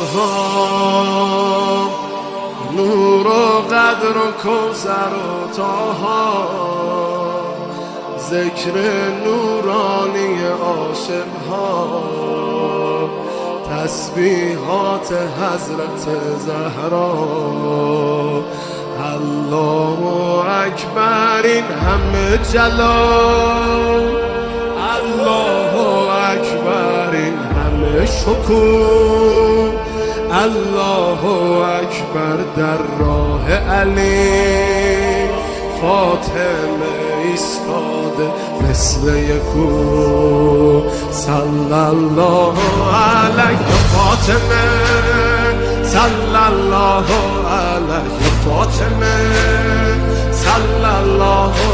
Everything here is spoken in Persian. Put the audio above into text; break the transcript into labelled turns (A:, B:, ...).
A: جهان، نور و قدر و کوثر و طاها، ذکر نورانی عاشقها، تسبیحات حضرت زهرا. الله اکبر این همه جلال، الله اکبر این همه شکوه، الله اکبر در راه علی، فاطمه ایستاده مثل یکو. صلی الله علیه فاطمه، صلی الله علیه فاطمه، صلی الله